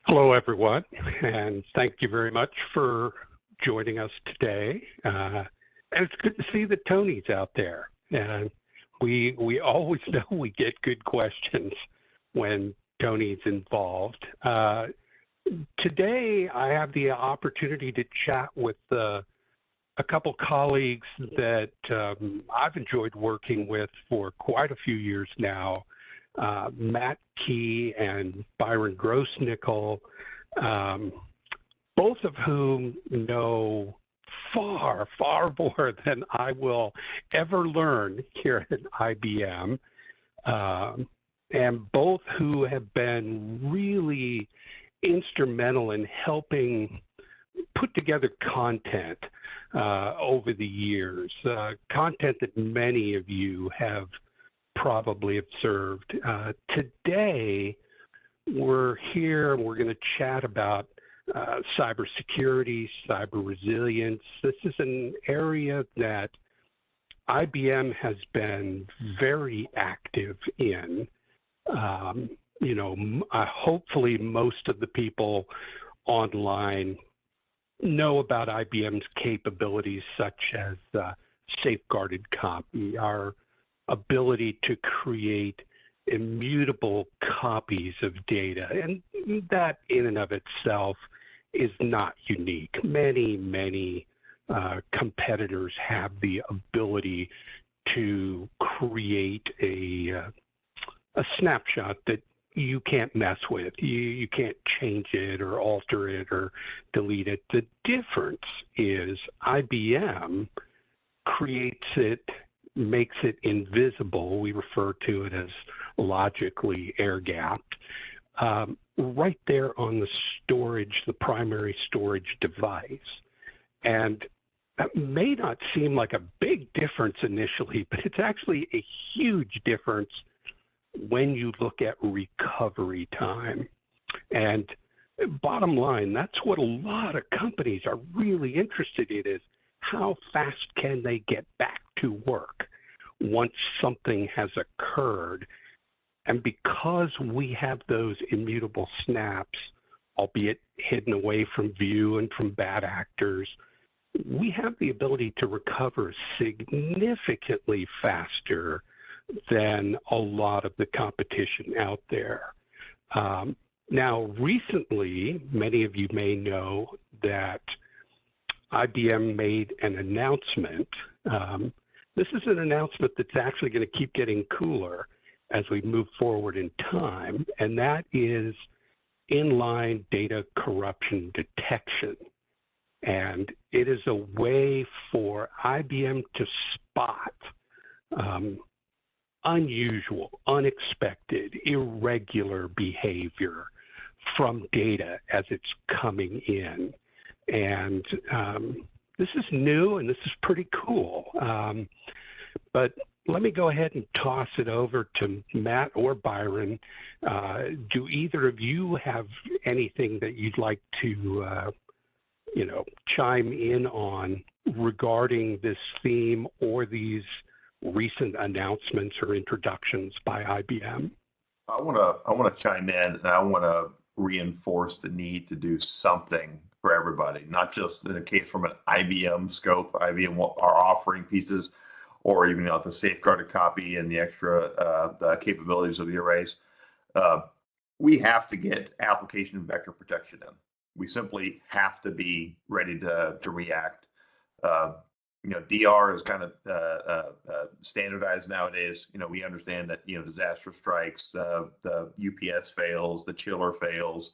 Hello, everyone, and thank you very much for joining us today. And it's good to see the Tonys out there. And we always know we get good questions when Tony's involved. Today, I have the opportunity to chat with a couple colleagues that I've enjoyed working with for quite a few years now. Matt Key and Byron Grossnickel, both of whom know far, far more than I will ever learn here at IBM, and both who have been really instrumental in helping put together content over the years, content that many of you have probably observed. Today, we're here and we're going to chat about cybersecurity, cyber resilience. This is an area that IBM has been very active in. Hopefully most of the people online know about IBM's capabilities, such as safeguarded copy, our ability to create immutable copies of data. And that in and of itself is not unique. Many competitors have the ability to create a snapshot that you can't mess with. You can't change it or alter it or delete it. The difference is IBM creates it, makes it invisible. We refer to it as logically air-gapped, right there on the storage, the primary storage device. And that may not seem like a big difference initially, but it's actually a huge difference when you look at recovery time. And bottom line, that's what a lot of companies are really interested in, is how fast can they get back to work once something has occurred. And because we have those immutable snaps, albeit hidden away from view and from bad actors, we have the ability to recover significantly faster than a lot of the competition out there. Now, recently, many of you may know that IBM made an announcement. This is an announcement that's actually going to keep getting cooler as we move forward in time, and that is inline data corruption detection. And it is a way for IBM to spot unusual, unexpected, irregular behavior from data as it's coming in. And this is new and this is pretty cool. But let me go ahead and toss it over to Matt or Byron. Do either of you have anything that you'd like to chime in on regarding this theme or these recent announcements or introductions by IBM? I want to chime in, and I want to reinforce the need to do something for everybody, not just in the case from an IBM scope. IBM are offering pieces, or even the safeguarded copy and the extra the capabilities of the arrays. We have to get application and vector protection in. We simply have to be ready to react. DR is kind of standardized nowadays. We understand that disaster strikes, the UPS fails, the chiller fails,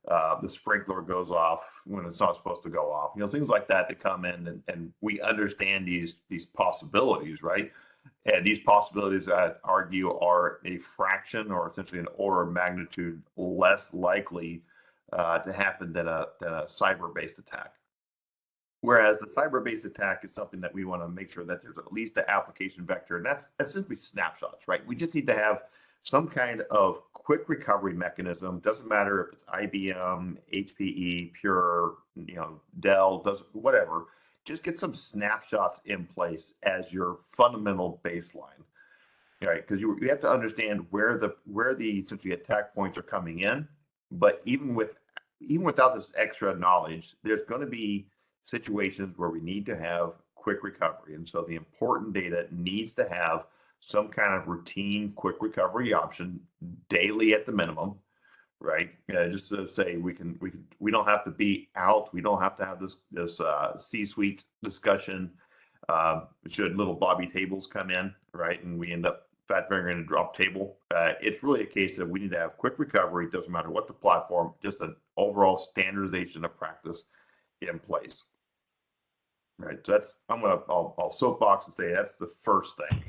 the sprinkler goes off when it's not supposed to go off. Things like that come in, and we understand these possibilities, right? And these possibilities, I'd argue, are a fraction or essentially an order of magnitude less likely to happen than a cyber-based attack. Whereas the cyber-based attack is something that we want to make sure that there's at least the application vector, and that's simply snapshots, right? We just need to have some kind of quick recovery mechanism. Doesn't matter if it's IBM, HPE, Pure, Dell, whatever. Just get some snapshots in place as your fundamental baseline, right? Because you have to understand where the essentially attack points are coming in. But even with even without this extra knowledge, there's going to be situations where we need to have quick recovery. And so the important data needs to have some kind of routine quick recovery option daily at the minimum, right? Just to say we don't have to be out. We don't have to have this C-suite discussion. Should little Bobby tables come in, right? And we end up fat fingering a drop table. It's really a case of we need to have quick recovery. It doesn't matter what the platform, just an overall standardization of practice in place. Right. So that's, I'll soapbox and say that's the first thing.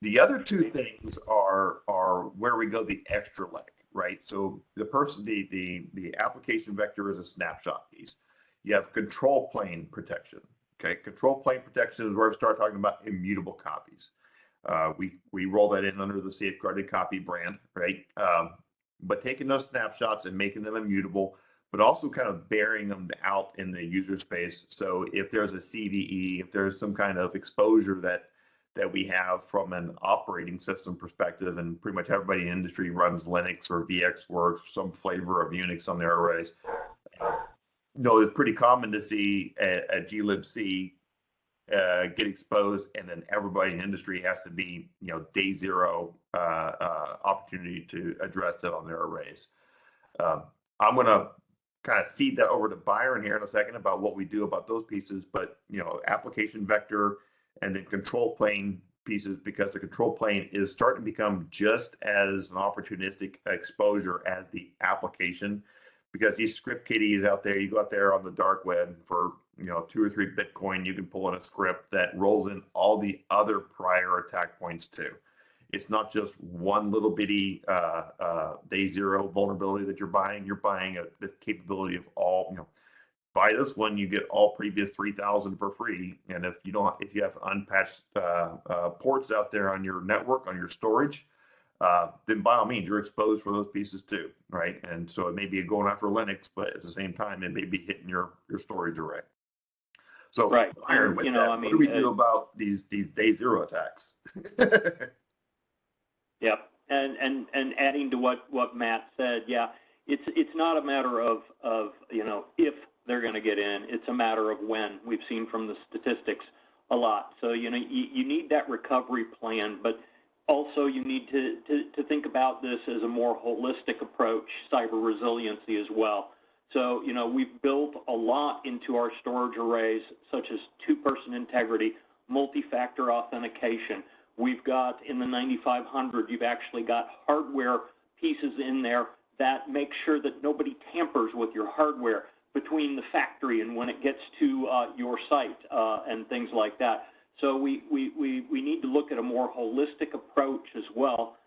The other two things are where we go the extra leg, right? So the application vector is a snapshot piece. You have control plane protection. Okay, control plane protection is where we start talking about immutable copies. We roll that in under the safeguarded copy brand, right? But taking those snapshots and making them immutable, but also kind of bearing them out in the user space. So if there's a CVE, if there's some kind of exposure that we have from an operating system perspective, and pretty much everybody in the industry runs Linux or VxWorks, some flavor of Unix on their arrays. It's pretty common to see a glibc get exposed, and then everybody in the industry has to be, day zero opportunity to address it on their arrays. I'm going to kind of cede that over to Byron here in a second about what we do about those pieces, but application vector and then control plane pieces, because the control plane is starting to become just as an opportunistic exposure as the application, because these script kiddies out there, you go out there on the dark web for 2 or 3 Bitcoin, you can pull in a script that rolls in all the other prior attack points too. It's not just one little bitty day zero vulnerability that you're buying. You're buying the capability of all. Buy this one, you get all previous 3,000 for free. And if you have unpatched ports out there on your network, on your storage, then by all means, you're exposed for those pieces too, right? And so it may be going after Linux, but at the same time, it may be hitting your storage array. So, right. Iron, with that, what do we do about these day zero attacks? Yep, and adding to what Matt said, yeah, it's not a matter of if they're going to get in. It's a matter of when. We've seen from the statistics a lot. So you need that recovery plan, but also you need to think about this as a more holistic approach, cyber resiliency as well. So we've built a lot into our storage arrays, such as two-person integrity, multi-factor authentication. We've got in the 9500, you've actually got hardware pieces in there that make sure that nobody tampers with your hardware between the factory and when it gets to your site and things like that. So we need to look at a more holistic approach as well.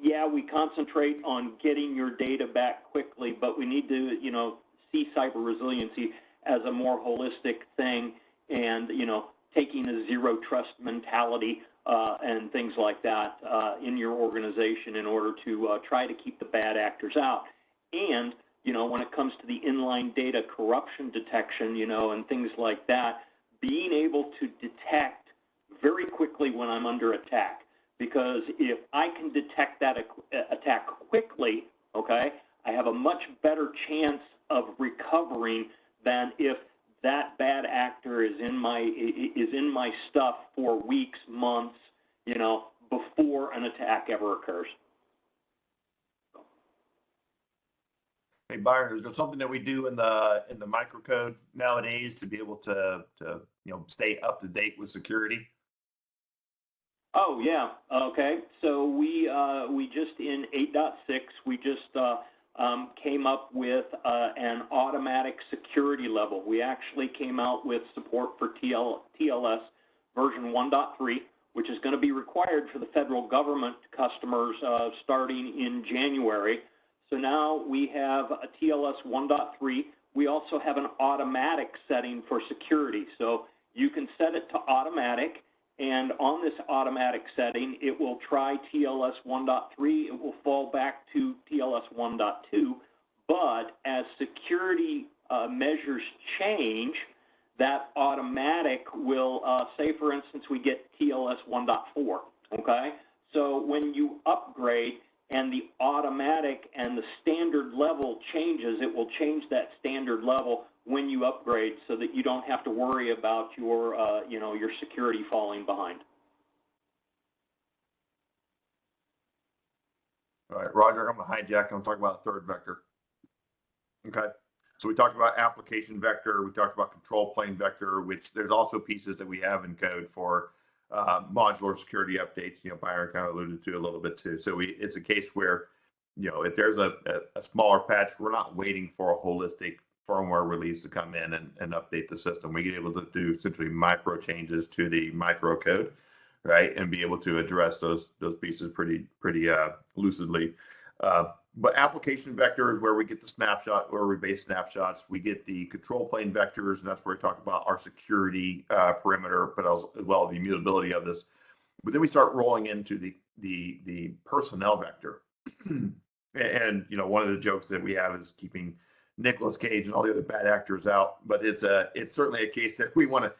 Yeah, we concentrate on getting your data back quickly, but we need to see cyber resiliency as a more holistic thing, and taking a zero trust mentality and things like that in your organization in order to try to keep the bad actors out. And, when it comes to the inline data corruption detection, and things like that, being able to detect very quickly when I'm under attack. Because if I can detect that attack quickly, okay, I have a much better chance of recovering than if that bad actor is in my stuff for weeks, months, before an attack ever occurs. Hey Byron, is there something that we do in the microcode nowadays to be able to stay up to date with security? Oh yeah, okay. So we just in 8.6 we just came up with an automatic security level. We actually came out with support for TLS version 1.3, which is going to be required for the federal government customers starting in January. So now we have a TLS 1.3. We also have an automatic setting for security. So you can set it to automatic, and on this automatic setting, it will try TLS 1.3. It will fall back to TLS 1.2. But as security measures change, that automatic will, say for instance, we get TLS 1.4, okay? So when you upgrade, and the automatic and the standard level changes. It will change that standard level when you upgrade, so that you don't have to worry about your, your security falling behind. All right, Roger, I'm going to hijack. I'm going to talk about a third vector. Okay. So we talked about application vector. We talked about control plane vector, which there's also pieces that we have in code for modular security updates. Byron kind of alluded to a little bit too. So it's a case where, if there's a smaller patch, we're not waiting for a holistic firmware release to come in and update the system. We get able to do essentially micro changes to the micro code, right, and be able to address those pieces pretty lucidly. But application vector is where we get the snapshot, where we base snapshots. We get the control plane vectors, and that's where we talk about our security perimeter, but as well the immutability of this. But then we start rolling into the personnel vector. And one of the jokes that we have is keeping Nicolas Cage and all the other bad actors out. But it's certainly a case that we want to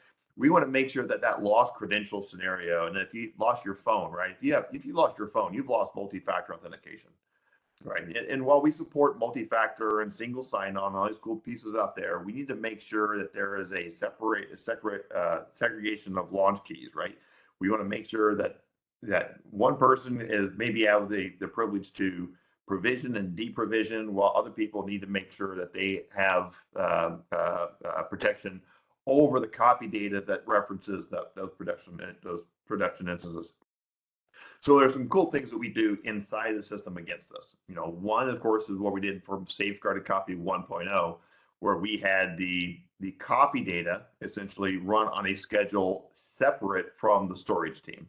make sure that lost credential scenario, and if you lost your phone, right? If you lost your phone, you've lost multi-factor authentication. Right. And while we support multi-factor and single sign-on, all these cool pieces out there, we need to make sure that there is a segregation of launch keys, right? We want to make sure that one person is maybe have the privilege to provision and deprovision, while other people need to make sure that they have protection over the copy data that references those production instances. So there's some cool things that we do inside the system against this. One, of course, is what we did for safeguarded copy 1.0, where we had the copy data essentially run on a schedule separate from the storage team,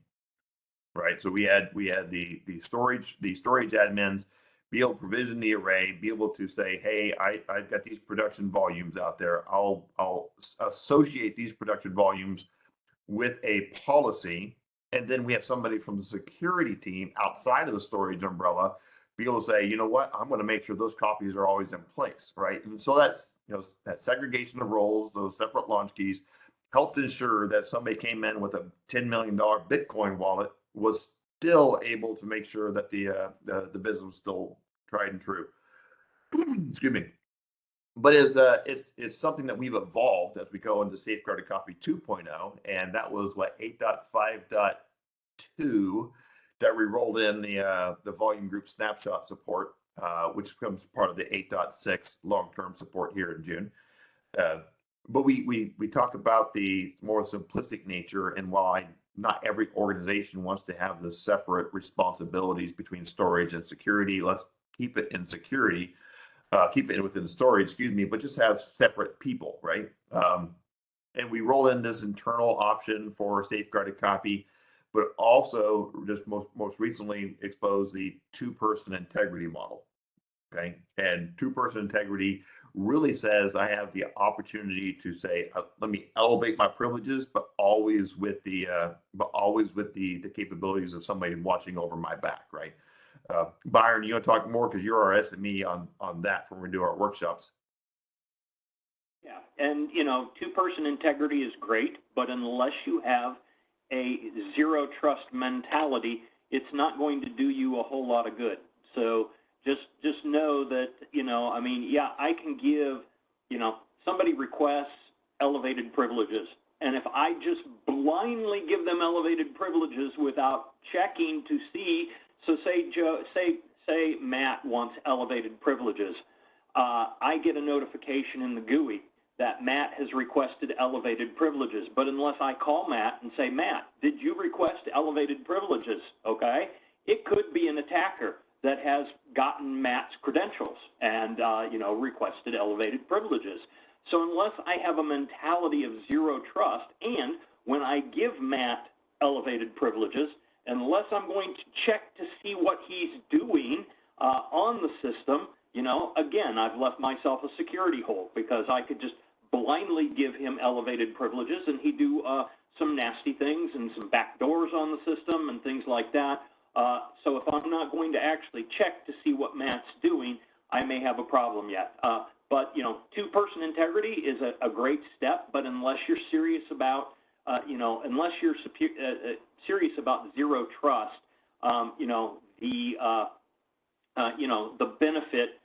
right? So we had the storage admins be able to provision the array, be able to say, hey, I've got these production volumes out there. I'll associate these production volumes with a policy. And then we have somebody from the security team outside of the storage umbrella be able to say, you know what, I'm going to make sure those copies are always in place, right? And so that's, that segregation of roles, those separate launch keys, helped ensure that if somebody came in with a $10 million Bitcoin wallet, was still able to make sure that the business was still tried and true. Excuse me. But it's something that we've evolved as we go into safeguarded copy 2.0, and that was 8.5.2 that we rolled in the volume group snapshot support, which becomes part of the 8.6 long-term support here in June. But we talk about the more simplistic nature, and while not every organization wants to have the separate responsibilities between storage and security, let's keep it in security. Keep it within storage, but just have separate people, right? And we roll in this internal option for safeguarded copy, but also just most recently expose the two-person integrity model, okay? And two-person integrity really says I have the opportunity to say, let me elevate my privileges, but always with the capabilities of somebody watching over my back, right? Byron, you want to talk more because you're our SME on that when we do our workshops. Yeah, and two-person integrity is great, but unless you have a zero trust mentality, it's not going to do you a whole lot of good. So just know that I can give somebody requests elevated privileges, and if I just blindly give them elevated privileges without checking to see. So say Matt wants elevated privileges. I get a notification in the GUI that Matt has requested elevated privileges. But unless I call Matt and say, Matt, did you request elevated privileges? Okay, it could be an attacker that has gotten Matt's credentials and requested elevated privileges. So unless I have a mentality of zero trust, and when I give Matt elevated privileges, unless I'm going to check to see what he's doing on the system, again, I've left myself a security hole, because I could just blindly give him elevated privileges and he'd do some nasty things and some backdoors on the system and things like that. So if I'm not going to actually check to see what Matt's doing, I may have a problem yet. But two-person integrity is a great step, but unless you're serious about unless you're serious about zero trust, the benefit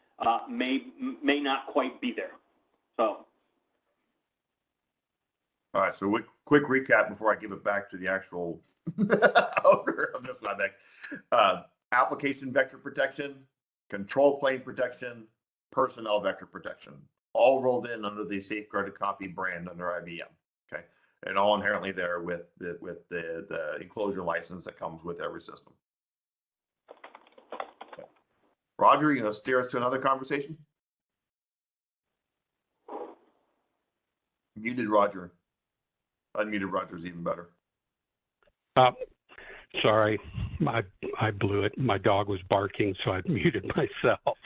may not quite be there. So. All right, so quick recap before I give it back to the actual owner of this WebEx. Application vector protection, control plane protection, personnel vector protection, all rolled in under the safeguarded copy brand under IBM. Okay, and all inherently there with the enclosure license that comes with every system. Okay. Roger, you know, steer us to another conversation. Muted Roger. Unmuted Roger's even better. Sorry, I blew it. My dog was barking, so I muted myself.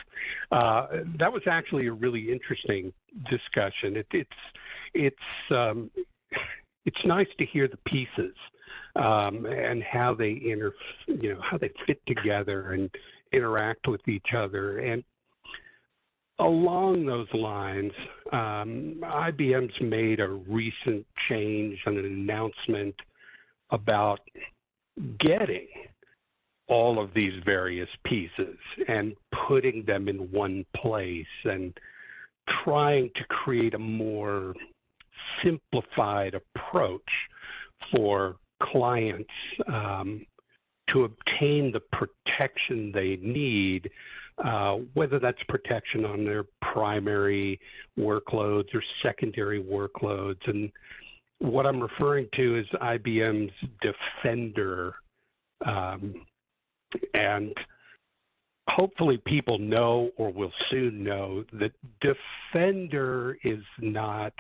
That was actually a really interesting discussion. It's nice to hear the pieces and how they how they fit together and interact with each other. And along those lines, IBM's made a recent change and an announcement about getting all of these various pieces and putting them in one place and trying to create a more simplified approach for clients to obtain the protection they need, whether that's protection on their primary workloads or secondary workloads. And what I'm referring to is IBM's Defender. And hopefully people know or will soon know that Defender is not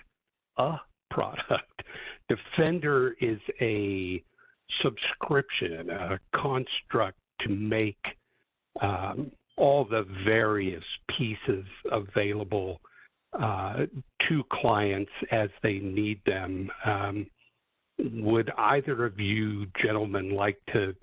a product. Defender is a subscription, a construct to make all the various pieces available to clients as they need them. Would either of you gentlemen like to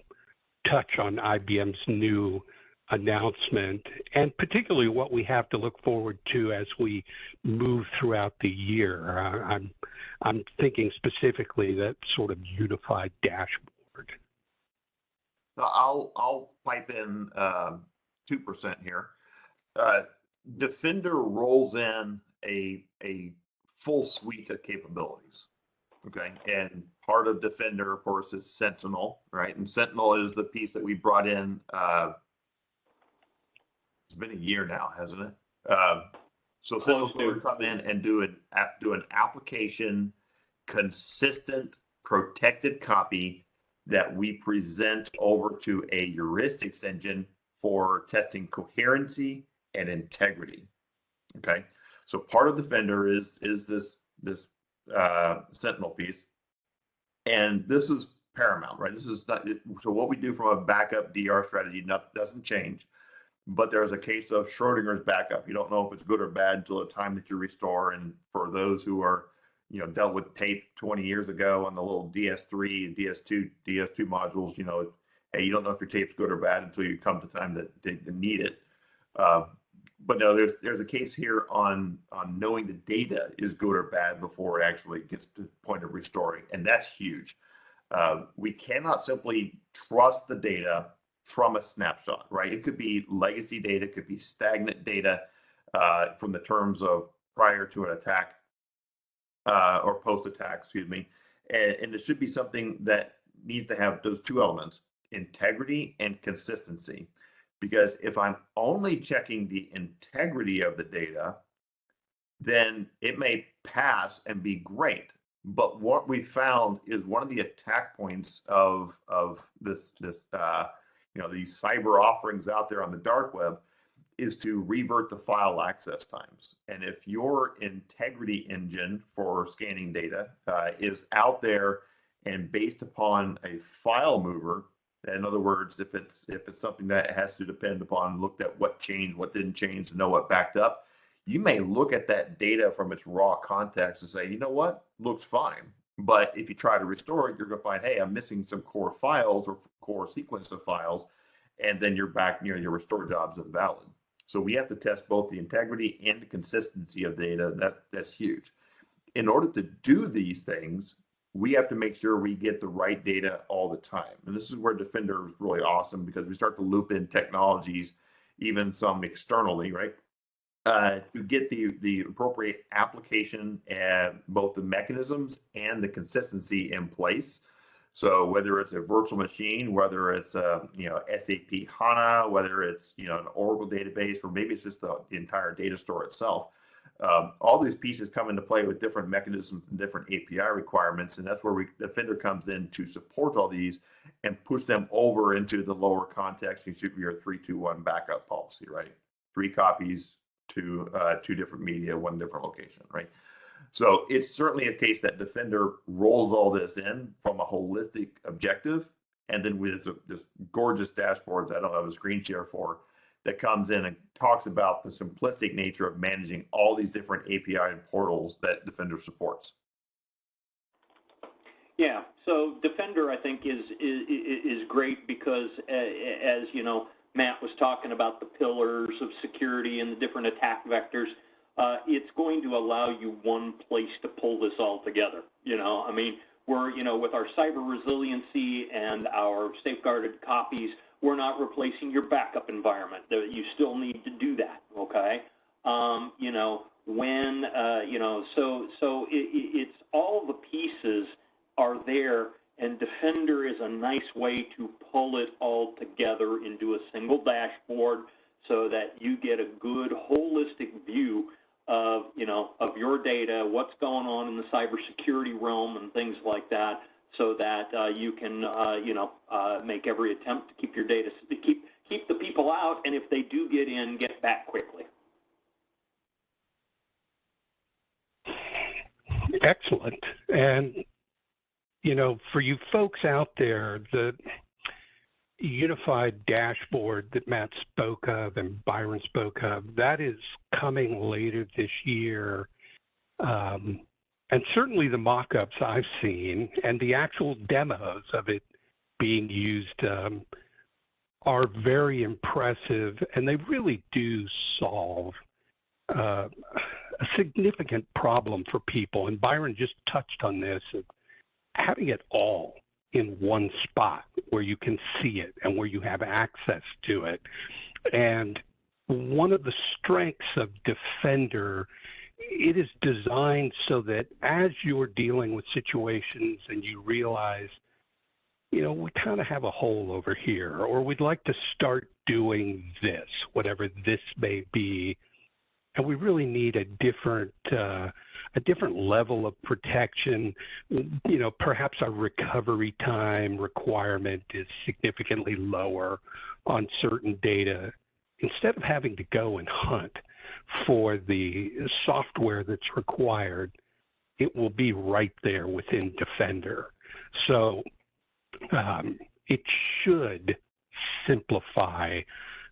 touch on IBM's new announcement, and particularly what we have to look forward to as we move throughout the year? I'm thinking specifically that sort of unified dashboard. I'll pipe in 2% here. Defender rolls in a full suite of capabilities. Okay, and part of Defender, of course, is Sentinel, right? And Sentinel is the piece that we brought in. It's been a year now, hasn't it? So Sentinel's going to come in and do an application consistent protected copy that we present over to a heuristics engine for testing coherency and integrity. Okay, so part of Defender is this Sentinel piece, and this is paramount, right? This is not, so what we do from a backup DR strategy doesn't change, but there's a case of Schrodinger's backup. You don't know if it's good or bad until the time that you restore. And for those who are, dealt with tape 20 years ago on the little DS3, DS2 modules, hey, you don't know if your tape's good or bad until you come to time to need it. But no, there's a case here on knowing the data is good or bad before it actually gets to the point of restoring, and that's huge. We cannot simply trust the data from a snapshot, right? It could be legacy data, it could be stagnant data from the terms of prior to an attack or post-attack, excuse me. And it should be something that needs to have those two elements, integrity and consistency. Because if I'm only checking the integrity of the data, then it may pass and be great. But what we found is one of the attack points of these cyber offerings out there on the dark web is to revert the file access times. And if your integrity engine for scanning data is out there and based upon a file mover, in other words, if it's something that has to depend upon looked at what changed, what didn't change, to know what backed up, you may look at that data from its raw context and say, you know what, looks fine. But if you try to restore it, you're going to find, hey, I'm missing some core files or core sequence of files, and then you're back near your restore job's invalid. So we have to test both the integrity and the consistency of data. That's huge. In order to do these things, we have to make sure we get the right data all the time. And this is where Defender is really awesome, because we start to loop in technologies even some externally, right? To get the appropriate application and both the mechanisms and the consistency in place. So whether it's a virtual machine, whether it's a SAP HANA, whether it's an Oracle database, or maybe it's just the entire data store itself, all these pieces come into play with different mechanisms and different API requirements, and that's where Defender comes in to support all these and push them over into the lower context. You should be your 3-2-1 backup policy, right? 3 copies to 2 different media, 1 different location, right? So it's certainly a case that Defender rolls all this in from a holistic objective, and then with this gorgeous dashboard that I don't have a screen share for, that comes in and talks about the simplistic nature of managing all these different API and portals that Defender supports. Yeah, so Defender, I think, is great because, as Matt was talking about the pillars of security and the different attack vectors, it's going to allow you one place to pull this all together. I mean, we're, with our cyber resiliency and our safeguarded copies, we're not replacing your backup environment. You still need to do that, okay? So it's all the pieces are there, and Defender is a nice way to pull it all together into a single dashboard so that you get a good holistic view of, of your data, what's going on in the cybersecurity realm and things like that, so that you can, make every attempt to keep your data, to keep the people out, and if they do get in, get back quickly. Excellent. And, for you folks out there, the unified dashboard that Matt spoke of and Byron spoke of, that is coming later this year. And certainly the mock-ups I've seen and the actual demos of it being used are very impressive, and they really do solve a significant problem for people. And Byron just touched on this, of having it all in one spot where you can see it and where you have access to it. And one of the strengths of Defender, it is designed so that as you're dealing with situations and you realize, we kind of have a hole over here, or we'd like to start doing this, whatever this may be, and we really need a different level of protection. Perhaps our recovery time requirement is significantly lower on certain data. Instead of having to go and hunt for the software that's required, it will be right there within Defender. So it should simplify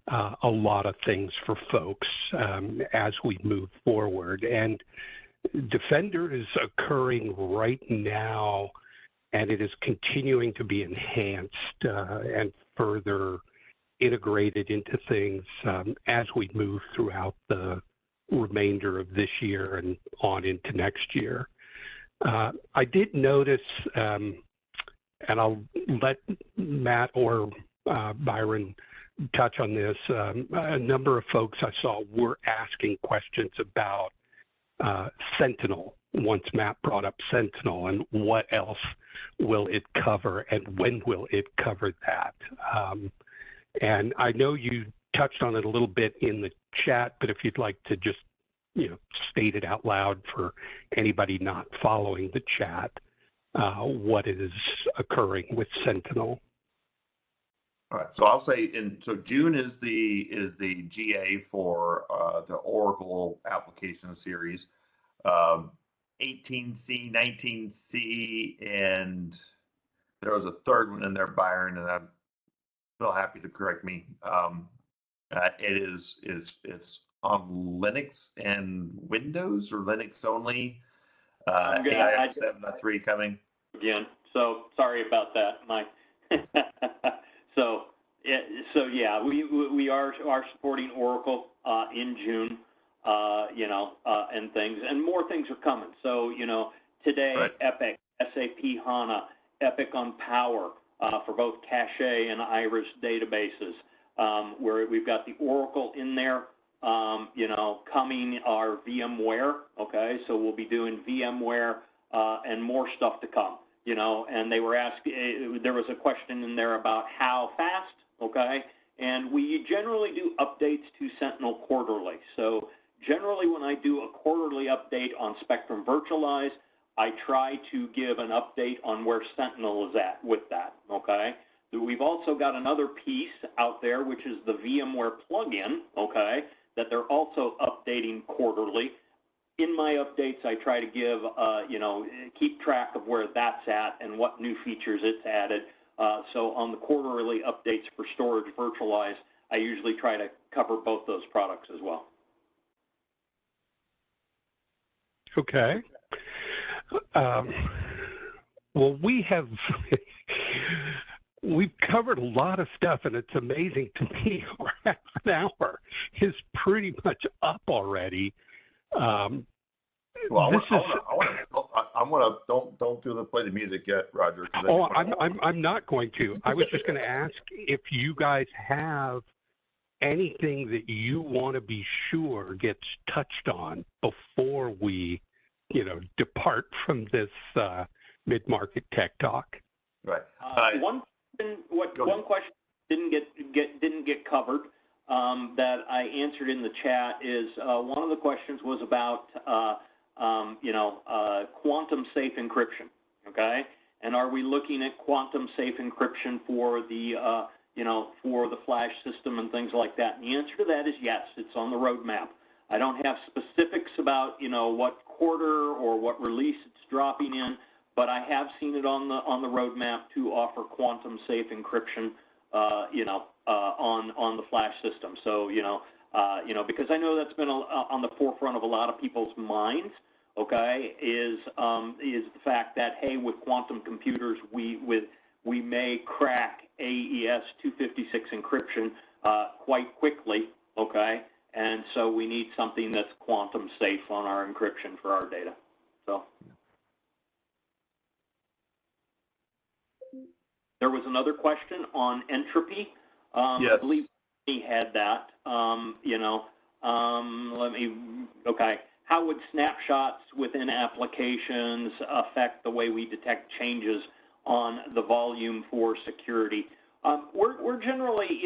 a lot of things for folks as we move forward. And Defender is occurring right now, and it is continuing to be enhanced and further integrated into things as we move throughout the remainder of this year and on into next year. I did notice, and I'll let Matt or Byron touch on this, a number of folks I saw were asking questions about Sentinel, once Matt brought up Sentinel, and what else will it cover and when will it cover that? And I know you touched on it a little bit in the chat, but if you'd like to just state it out loud for anybody not following the chat, what is occurring with Sentinel. All right, so I'll say, so June is the GA for the Oracle application series, 18C, 19C, and there was a third one in there, Byron, and I'm still happy to correct me. It's on Linux and Windows, or Linux only. AIX 7.3 coming again. So sorry about that, Mike. So yeah, we are supporting Oracle in June, and things, and more things are coming. So today, right. Epic, SAP HANA, Epic on Power for both Cache and Iris databases. where we've got the Oracle in there, coming our VMware, okay? So we'll be doing VMware and more stuff to come, and they were asking, there was a question in there about how fast, okay? And we generally do updates to Sentinel quarterly. So generally when I do a quarterly update on Spectrum Virtualize, I try to give an update on where Sentinel is at with that, okay? We've also got another piece out there, which is the VMware plugin, okay, that they're also updating quarterly. In my updates, I try to give, keep track of where that's at and what new features it's added. So on the quarterly updates for Storage Virtualize, I usually try to cover both those products as well. Okay. Well, we've covered a lot of stuff, and it's amazing to me. Half an hour is pretty much up already. Well, don't play the music yet, Roger. Oh, I'm not going to. I was just going to ask if you guys have anything that you want to be sure gets touched on before we, depart from this mid-market tech talk. Right. One question didn't get covered that I answered in the chat is one of the questions was about quantum safe encryption. Okay, and are we looking at quantum safe encryption for the for the flash system and things like that? And the answer to that is yes. It's on the roadmap. I don't have specifics about what quarter or what release it's dropping in, but I have seen it on the roadmap to offer quantum safe encryption, on the flash system. So because I know that's been on the forefront of a lot of people's minds. Okay, is the fact that hey, with quantum computers, we may crack AES 256 encryption quite quickly. Okay, and so we need something that's quantum safe on our encryption for our data. So. There was another question on entropy. Yes. I believe he had that. Okay. How would snapshots within applications affect the way we detect changes on the volume for security? We're generally,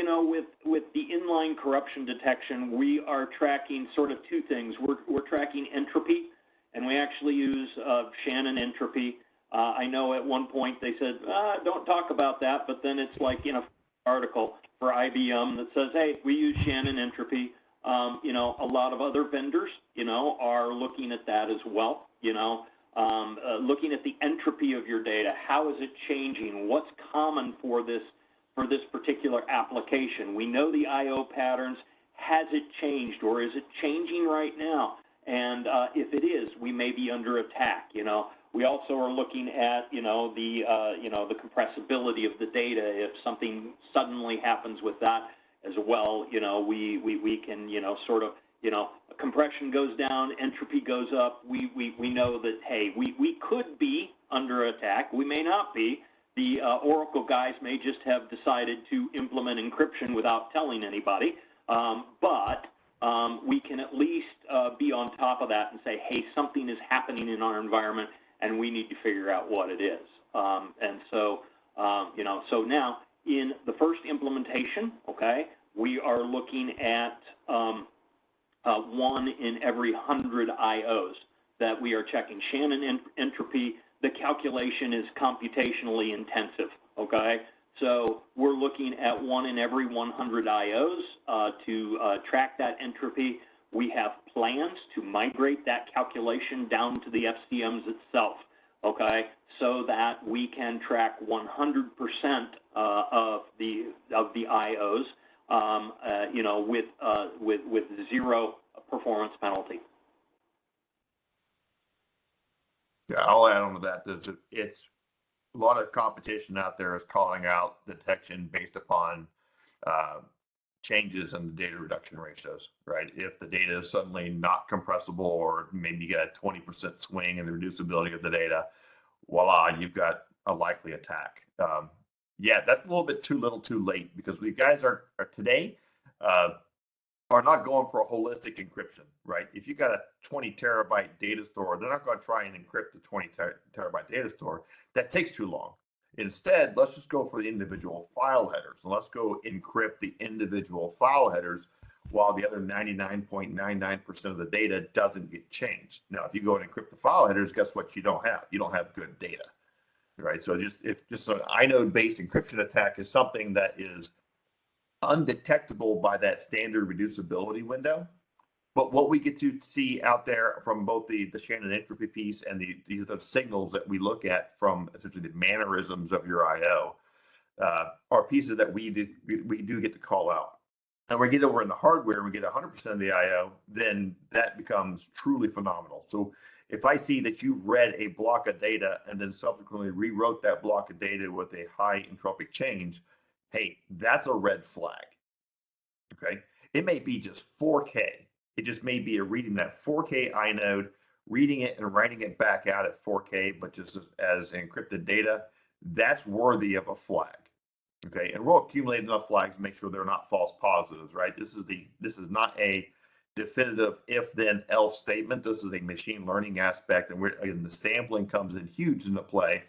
with the inline corruption detection, we are tracking sort of two things. We're tracking entropy, and we actually use Shannon entropy. I know at one point they said, don't talk about that, but then it's like in an article for IBM that says, hey, we use Shannon entropy. A lot of other vendors, are looking at that as well, looking at the entropy of your data. How is it changing? What's common for this particular application? We know the I/O patterns. Has it changed, or is it changing right now? And if it is, we may be under attack, We also are looking at, the compressibility of the data. If something suddenly happens with that as well, we can, compression goes down, entropy goes up. We know that, hey, we could be under attack. We may not be. The Oracle guys may just have decided to implement encryption without telling anybody. But we can at least be on top of that and say, hey, something is happening in our environment, and we need to figure out what it is. So now in the first implementation, okay, we are looking at 1 in every 100 IOs that we are checking. Shannon entropy, the calculation is computationally intensive, okay? So we're looking at 1 in every 100 IOs to track that entropy. We have plans to migrate that calculation down to the FCMs itself, okay, so that we can track 100% of the IOs, with zero performance penalty. Yeah, I'll add on to that. It's a lot of competition out there is calling out detection based upon changes in the data reduction ratios, right? If the data is suddenly not compressible, or maybe you get a 20% swing in the reducibility of the data, voila, you've got a likely attack. Yeah, that's a little bit too little too late, because the guys are today are not going for a holistic encryption, right? If you got a 20 terabyte data store, they're not going to try and encrypt the 20 terabyte data store. That takes too long. Instead, let's just go for the individual file headers, and let's go encrypt the individual file headers while the other 99.99% of the data doesn't get changed. Now, if you go and encrypt the file headers, guess what you don't have? You don't have good data, right? So just an inode-based encryption attack is something that is undetectable by that standard reducibility window. But what we get to see out there from both the Shannon entropy piece and the signals that we look at from essentially the mannerisms of your I/O are pieces that we do get to call out. And we get over in the hardware and we get 100% of the I/O, then that becomes truly phenomenal. So if I see that you've read a block of data and then subsequently rewrote that block of data with a high entropic change, hey, that's a red flag. Okay, it may be just 4K. It just may be a reading that 4K inode, reading it and writing it back out at 4K, but just as encrypted data. That's worthy of a flag. Okay, and we'll accumulate enough flags to make sure they're not false positives, right? This is not a definitive if then else statement. This is a machine learning aspect, and the sampling comes in huge into play.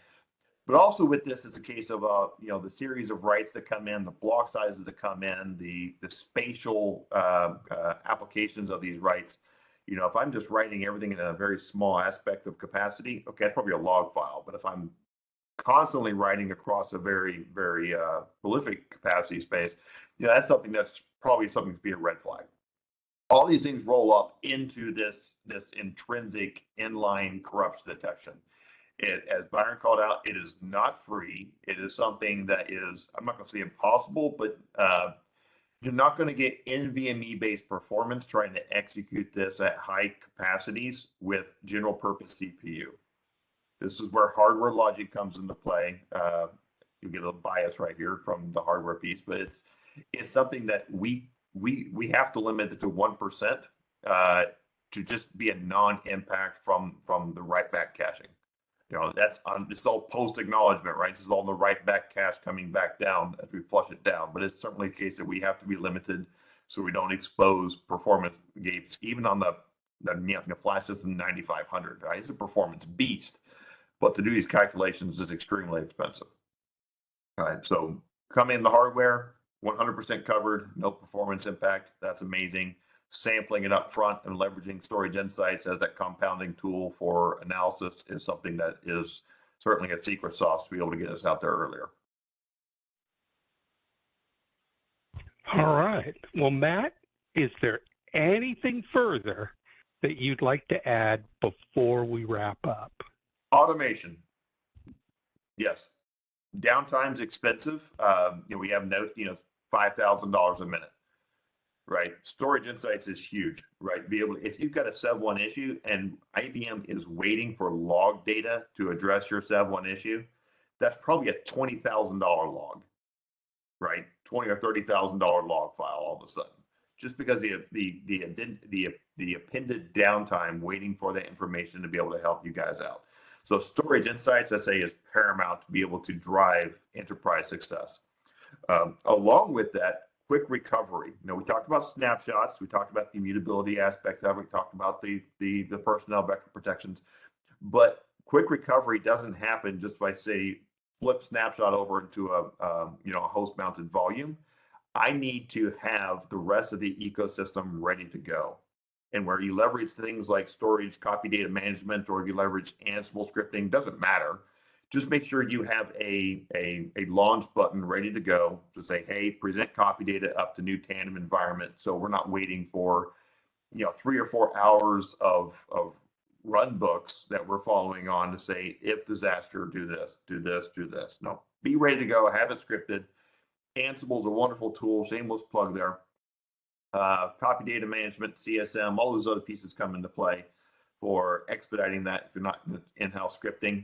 But also with this, it's a case of the series of writes that come in, the block sizes that come in, the spatial applications of these writes. If I'm just writing everything in a very small aspect of capacity, okay, that's probably a log file. But if I'm constantly writing across a very, very prolific capacity space, that's something that's probably something to be a red flag. All these things roll up into this intrinsic inline corruption detection. As Byron called out, it is not free. It is something that is, I'm not going to say impossible, but you're not going to get NVMe-based performance trying to execute this at high capacities with general purpose CPU. This is where hardware logic comes into play. You get a bias right here from the hardware piece, but it's something that we have to limit it to 1% to just be a non-impact from the write back caching. It's all post acknowledgement, right? This is all the write back cache coming back down as we flush it down. But it's certainly a case that we have to be limited so we don't expose performance gaps, even on the flash system 9500, right? It's a performance beast, but to do these calculations is extremely expensive. All right, so come in the hardware, 100% covered, no performance impact. That's amazing. Sampling it up front and leveraging Storage Insights as that compounding tool for analysis is something that is certainly a secret sauce to be able to get us out there earlier. All right. Well, Matt, is there anything further that you'd like to add before we wrap up? Automation. Yes. Downtime's expensive. We have $5,000 a minute. Right. Storage Insights is huge, right? If you've got a Sev1 issue and IBM is waiting for log data to address your Sev1 issue, that's probably a $20,000 log, right? $20,000 or $30,000 log file all of a sudden, just because the appended downtime waiting for that information to be able to help you guys out. So Storage Insights, I say, is paramount to be able to drive enterprise success. Along with that, quick recovery. We talked about snapshots. We talked about the immutability aspects of it. We talked about the personnel vector protections. But quick recovery doesn't happen just by, say, flip snapshot over into a host-mounted volume. I need to have the rest of the ecosystem ready to go. And where you leverage things like storage, copy data management, or you leverage Ansible scripting, doesn't matter. Just make sure you have a launch button ready to go to say, hey, present copy data up to new tandem environment. So we're not waiting for 3 or 4 hours of run books that we're following on to say, if disaster, do this, do this, do this. No, be ready to go, have it scripted. Ansible is a wonderful tool, shameless plug there. Copy data management, CSM, all those other pieces come into play for expediting that if you're not in-house scripting.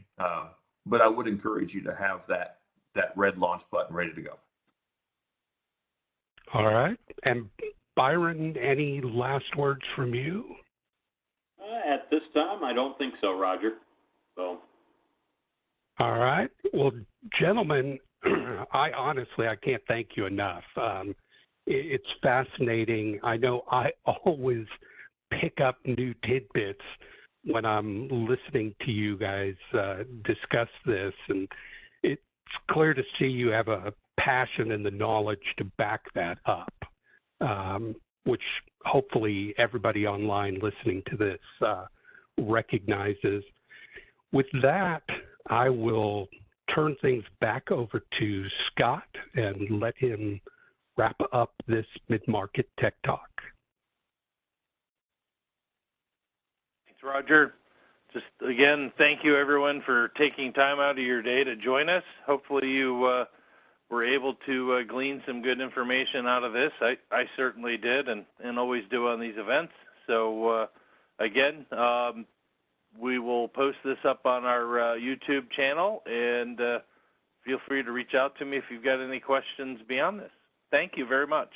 But I would encourage you to have that red launch button ready to go. All right. And Byron, any last words from you? At this time, I don't think so, Roger. So. All right. Well, gentlemen, I honestly, I can't thank you enough. It's fascinating. I know I always pick up new tidbits when I'm listening to you guys discuss this, and it's clear to see you have a passion and the knowledge to back that up, which hopefully everybody online listening to this recognizes. With that, I will turn things back over to Scott and let him wrap up this mid-market tech talk. Thanks, Roger. Just again, thank you everyone for taking time out of your day to join us. Hopefully you were able to glean some good information out of this. I certainly did, and always do on these events. So again, we will post this up on our YouTube channel, and feel free to reach out to me if you've got any questions beyond this. Thank you very much.